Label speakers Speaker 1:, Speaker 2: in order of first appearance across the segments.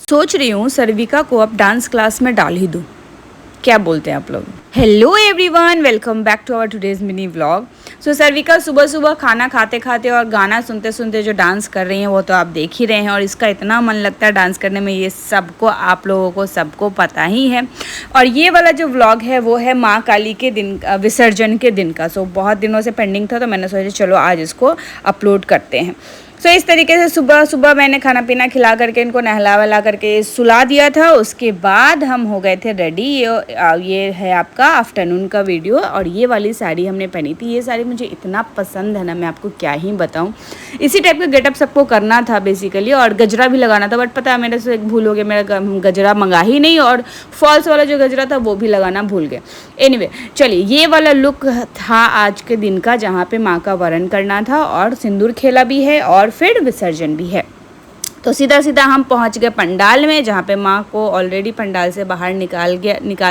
Speaker 1: सोच रही हूँ सर्विका को अब डांस क्लास में डाल ही दूँ। क्या बोलते हैं आप लोग? Hello everyone, welcome back to our today's mini vlog. So Sarvika सुबह सुबह खाना खाते खाते और गाना सुनते सुनते जो डांस कर रही हैं वो तो आप देख ही रहे हैं, और इसका इतना मन लगता है डांस करने में, ये सबको आप लोगों को सबको पता ही है। और ये वाला जो व्लॉग है वो है माँ काली के दिन, विसर्जन के दिन का। सो बहुत दिनों से पेंडिंग था, तो मैंने सोचा चलो आज इसको अपलोड करते हैं। सो इस तरीके से सुबह सुबह मैंने खाना पीना खिला करके इनको नहला वहला करके सुला दिया था। उसके बाद हम हो गए थे रेडी। ये है आपका आफ्टरनून का वीडियो, और ये वाली साड़ी हमने पहनी थी। ये साड़ी मुझे इतना पसंद है ना, मैं आपको क्या ही बताऊं। इसी टाइप का गेटअप सबको करना था बेसिकली, और गजरा भी लगाना था, बट पता है मेरे से एक भूल हो गया, मेरा गजरा मंगा ही नहीं, और फॉल्स वाला जो गजरा था वो भी लगाना भूल गए। एनीवे चलिए, ये वाला लुक था आज के दिन का, जहाँ पे माँ का वरण करना था और सिंदूर खेला भी है और फिर विसर्जन भी है। तो सीधा सीधा हम पहुंच गए पंडाल में, जहाँ पे माँ को ऑलरेडी पंडाल से बाहर निकाल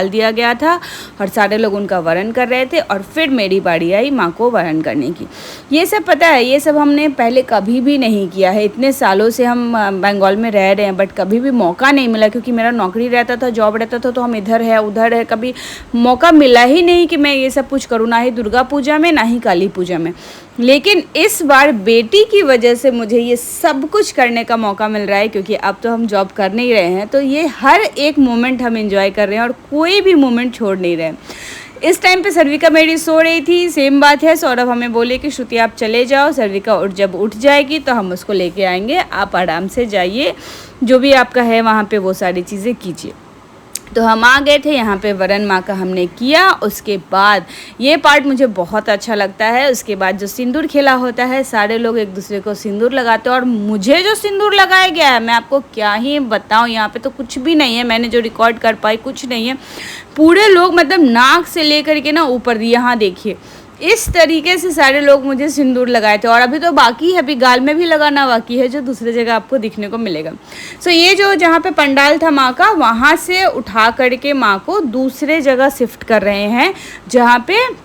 Speaker 1: दिया गया था, और सारे लोग उनका वरण कर रहे थे। और फिर मेरी बारी आई माँ को वरण करने की। ये सब पता है, ये सब हमने पहले कभी भी नहीं किया है। इतने सालों से हम बंगाल में रह रहे हैं, बट कभी भी मौका नहीं मिला, क्योंकि मेरा नौकरी रहता था, जॉब रहता था, तो हम इधर है उधर है, कभी मौका मिला ही नहीं कि मैं ये सब कुछ करूँ, ना ही दुर्गा पूजा में ना ही काली पूजा में। लेकिन इस बार बेटी की वजह से मुझे ये सब कुछ करने का मौका मिल रहा है, क्योंकि अब तो हम जॉब कर नहीं रहे हैं, तो ये हर एक मोमेंट हम एंजॉय कर रहे हैं और कोई भी मोमेंट छोड़ नहीं रहे हैं। इस टाइम पे सर्विका मेरी सो रही थी। सेम बात है, सौरभ हमें बोले कि श्रुति आप चले जाओ, सर्विका जब उठ जाएगी तो हम उसको लेके आएंगे, आप आराम से जाइए, जो भी आपका है वहाँ पे वो सारी चीज़ें कीजिए। तो हम आ गए थे यहाँ पे, वरण माँ का हमने किया। उसके बाद ये पार्ट मुझे बहुत अच्छा लगता है। उसके बाद जो सिंदूर खेला होता है, सारे लोग एक दूसरे को सिंदूर लगाते हैं, और मुझे जो सिंदूर लगाया गया है मैं आपको क्या ही बताऊँ। यहाँ पे तो कुछ भी नहीं है, मैंने जो रिकॉर्ड कर पाई कुछ नहीं है। पूरे लोग मतलब नाक से लेकर के ना ऊपर, यहाँ देखिए इस तरीके से सारे लोग मुझे सिंदूर लगाए थे। और अभी तो बाकी है, अभी गाल में भी लगाना बाकी है, जो दूसरी जगह आपको दिखने को मिलेगा। सो ये जो जहाँ पे पंडाल था माँ का, वहाँ से उठा करके माँ को दूसरे जगह शिफ्ट कर रहे हैं, जहाँ पे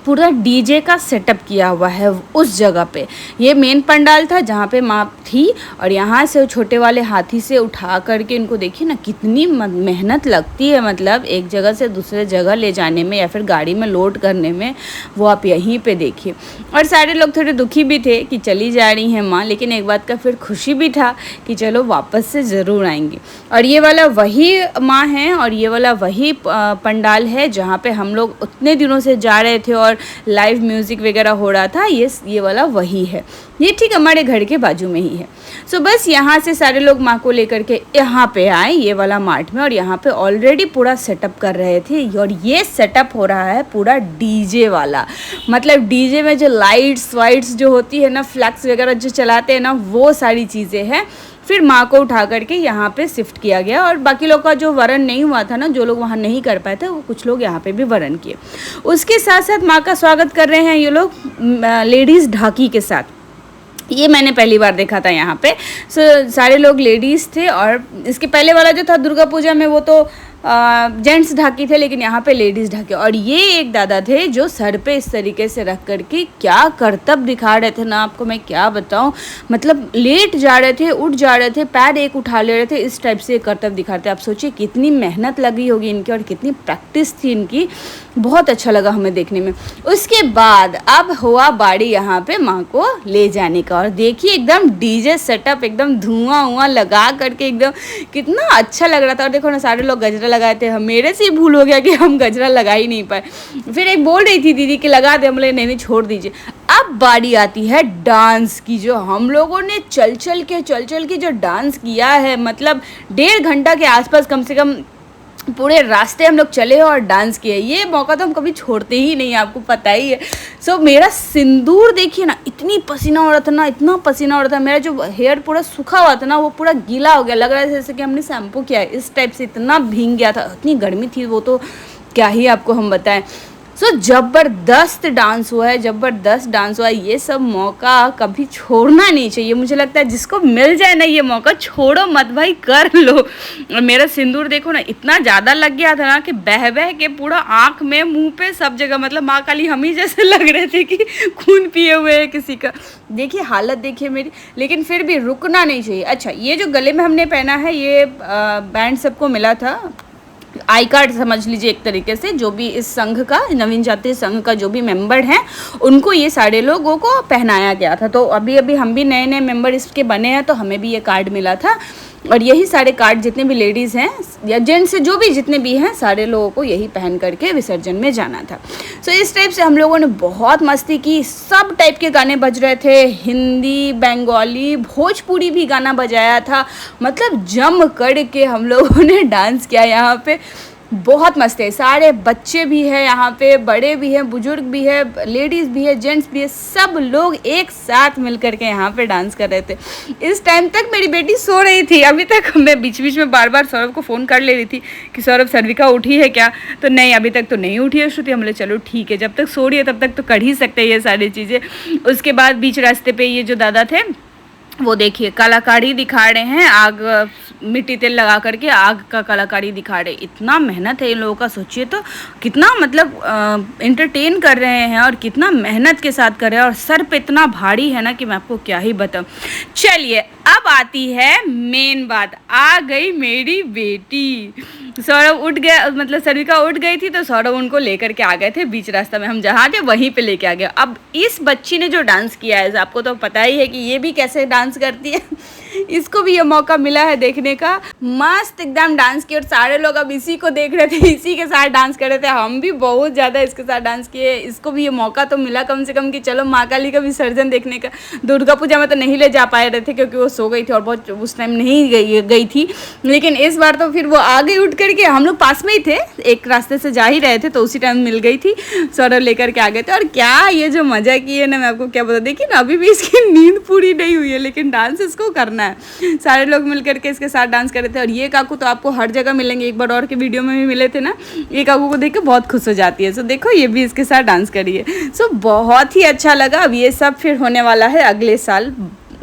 Speaker 1: पूरा डीजे का सेटअप किया हुआ है। उस जगह पे ये मेन पंडाल था जहाँ पे माँ थी, और यहाँ से छोटे वाले हाथी से उठा करके इनको देखिए ना कितनी मेहनत लगती है, मतलब एक जगह से दूसरे जगह ले जाने में या फिर गाड़ी में लोड करने में, वो आप यहीं पे देखिए। और सारे लोग थोड़े दुखी भी थे कि चली जा रही हैं माँ, लेकिन एक बात का फिर खुशी भी था कि चलो वापस से ज़रूर आएंगी। और ये वाला वही माँ है, और ये वाला वही पंडाल है जहाँ पे हम लोग उतने दिनों से जा रहे थे और लाइव म्यूज़िक वगैरह हो रहा था। ये वाला वही है, ये ठीक हमारे घर के बाजू में ही है। सो बस यहाँ से सारे लोग माँ को लेकर के यहाँ पे आए, ये वाला मार्ट में, और यहाँ पे ऑलरेडी पूरा सेटअप कर रहे थे। और ये सेटअप हो रहा है पूरा डीजे वाला, मतलब डीजे में जो लाइट्स वाइट्स जो होती है ना, फ्लैक्स वगैरह जो चलाते हैं ना, वो सारी चीज़ें हैं। फिर माँ को उठा करके यहाँ पे शिफ्ट किया गया, और बाकी लोग का जो वरण नहीं हुआ था ना, जो लोग वहाँ नहीं कर पाए थे, वो कुछ लोग यहाँ पे भी वरण किए। उसके साथ साथ माँ का स्वागत कर रहे हैं ये लोग लेडीज़ ढाकी के साथ। ये मैंने पहली बार देखा था यहाँ पे। सारे लोग लेडीज़ थे, और इसके पहले वाला जो था दुर्गा पूजा में, वो तो जेंट्स ढाकी थे, लेकिन यहाँ पे लेडीज़ ढाकी। और ये एक दादा थे जो सर पे इस तरीके से रख करके क्या करतब दिखा रहे थे ना, आपको मैं क्या बताऊँ। मतलब लेट जा रहे थे, उठ जा रहे थे, पैर एक उठा ले रहे थे, इस टाइप से करतब दिखाते। आप सोचिए कितनी मेहनत लगी होगी इनकी, और कितनी प्रैक्टिस थी इनकी। बहुत अच्छा लगा हमें देखने में। उसके बाद अब हुआ बाड़ी यहाँ पे माँ को ले जाने का, और देखिए एकदम डीजे सेटअप, एकदम धुआं लगा करके एकदम कितना अच्छा लग रहा था। और देखो ना, सारे लोग गजरा लगाए थे, मेरे से ही भूल हो गया कि हम गजरा लगा ही नहीं पाए। फिर एक बोल रही थी दीदी कि लगा दे, हम बोले नहीं छोड़ दीजिए। अब बारी आती है डांस की, जो हम लोगों ने चल चल के जो डांस किया है, मतलब 1.5 घंटा के आसपास कम से कम पूरे रास्ते हम लोग चले और डांस किए। ये मौका तो हम कभी छोड़ते ही नहीं, आपको पता ही है। सो मेरा सिंदूर देखिए ना, इतनी पसीना हो रहा था ना, इतना पसीना हो रहा था, मेरा जो हेयर पूरा सूखा हुआ था ना, वो पूरा गीला हो गया, लग रहा है जैसे कि हमने शैम्पू किया है, इस टाइप से इतना भीग गया था। इतनी गर्मी थी वो तो क्या ही आपको हम बताएं। सो ज़बरदस्त डांस हुआ है, ज़बरदस्त डांस हुआ है। ये सब मौका कभी छोड़ना नहीं चाहिए, मुझे लगता है जिसको मिल जाए ना ये मौका, छोड़ो मत भाई, कर लो। और मेरा सिंदूर देखो ना, इतना ज़्यादा लग गया था ना कि बह बह के पूरा आँख में, मुंह पे, सब जगह, मतलब माँ काली हम ही जैसे लग रहे थे कि खून पिए हुए है किसी का। देखिए हालत देखिए मेरी, लेकिन फिर भी रुकना नहीं चाहिए। अच्छा, ये जो गले में हमने पहना है ये बैंड सबको मिला था, आई कार्ड समझ लीजिए एक तरीके से। जो भी इस संघ का, नवीन जाति संघ का जो भी मेंबर हैं, उनको ये सारे लोगों को पहनाया गया था। तो अभी अभी हम भी नए नए मेंबर इसके बने हैं, तो हमें भी ये कार्ड मिला था। और यही सारे कार्ड जितने भी लेडीज़ हैं या जेंट्स जो भी जितने भी हैं, सारे लोगों को यही पहन करके विसर्जन में जाना था। सो इस टाइप से हम लोगों ने बहुत मस्ती की। सब टाइप के गाने बज रहे थे, हिंदी, बंगाली, भोजपुरी भी गाना बजाया था। मतलब जम कर के हम लोगों ने डांस किया यहाँ पे। बहुत मस्त है, सारे बच्चे भी हैं यहाँ पे, बड़े भी हैं, बुजुर्ग भी है, लेडीज़ भी है, जेंट्स भी है, सब लोग एक साथ मिल कर के यहाँ पे डांस कर रहे थे। इस टाइम तक मेरी बेटी सो रही थी। अभी तक मैं बीच बीच में बार बार सौरभ को फ़ोन कर ले रही थी कि सौरभ, सर्विका उठी है क्या? तो नहीं, अभी तक तो नहीं उठी है श्रुति। हमने चलो ठीक है, जब तक सो रही है तब तक तो कर ही सकते हैं ये सारी चीज़ें। उसके बाद बीच रास्ते पर ये जो दादा थे वो देखिए कलाकारी दिखा रहे हैं, आग, मिट्टी तेल लगा करके आग का कलाकारी दिखा रहे। इतना मेहनत है इन लोगों का, सोचिए तो कितना मतलब एंटरटेन कर रहे हैं और कितना मेहनत के साथ कर रहे हैं। और सर पे इतना भारी है ना कि मैं आपको क्या ही बताऊं। चलिए अब आती है मेन बात, आ गई मेरी बेटी। सौरभ उठ गया, मतलब सर्विका उठ गई थी तो सौरभ उनको लेकर के आ गए थे। बीच रास्ता में हम जहाँ थे वहीं पे लेके आ गया। अब इस बच्ची ने जो डांस किया है, आपको तो पता ही है कि ये भी कैसे डांस करती है। इसको भी ये मौका मिला है देखने का। मस्त एकदम डांस किया और सारे लोग अब इसी को देख रहे थे, इसी के साथ डांस कर रहे थे। हम भी बहुत ज़्यादा इसके साथ डांस किए। इसको भी ये मौका तो मिला कम से कम कि चलो माँ काली का विसर्जन देखने का। दुर्गा पूजा में तो नहीं ले जा पाए रहे थे क्योंकि वो सो गई थी और बहुत उस टाइम नहीं गई थी, लेकिन इस बार तो फिर वो आ गई उठ करके। हम लोग पास में ही थे, एक रास्ते से जा ही रहे थे, तो उसी टाइम मिल गई थी। सौरभ लेकर के आ गए थे और क्या ये जो मज़ा की है ना, मैं आपको क्या बता। देखिए ना, अभी भी इसकी नींद पूरी नहीं हुई है, लेकिन डांस इसको करना है। सारे लोग मिल करके इसके साथ डांस कर रहे थे। और ये काकू तो आपको हर जगह मिलेंगे, एक बार और के वीडियो में भी मिले थे ना। ये काकू को देख के बहुत खुश हो जाती है। सो देखो ये भी इसके साथ डांस करिए। सो बहुत ही अच्छा लगा। अब ये सब फिर होने वाला है अगले साल,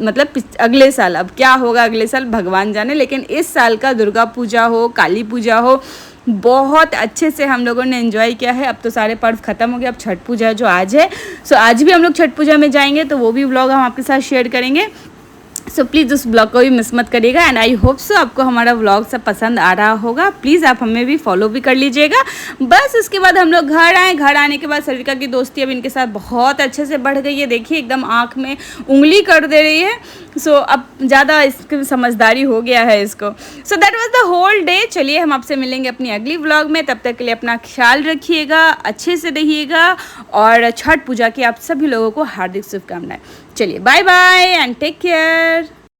Speaker 1: मतलब अगले साल। अब क्या होगा अगले साल भगवान जाने, लेकिन इस साल का दुर्गा पूजा हो, काली पूजा हो, बहुत अच्छे से हम लोगों ने एंजॉय किया है। अब तो सारे पर्व खत्म हो गए, अब छठ पूजा जो आज है, सो आज भी हम लोग छठ पूजा में जाएंगे, तो वो भी व्लॉग हम आपके साथ शेयर करेंगे। सो प्लीज़ उस ब्लॉग को भी मिस मत करिएगा। एंड आई होप सो आपको हमारा व्लॉग सब पसंद आ रहा होगा। प्लीज़ आप हमें भी फॉलो भी कर लीजिएगा। बस उसके बाद हम लोग घर आए। घर आने के बाद सर्विका की दोस्ती अब इनके साथ बहुत अच्छे से बढ़ गई है। देखिए एकदम आँख में उंगली कर दे रही है। सो अब ज़्यादा इसकी समझदारी हो गया है इसको। So that was the whole day. चलिए हम आपसे मिलेंगे अपनी अगली व्लॉग में। तब तक के लिए अपना ख्याल रखिएगा, अच्छे से रहिएगा और छठ पूजा की आप सभी लोगों को हार्दिक शुभकामनाएं। चलिए bye bye and take care.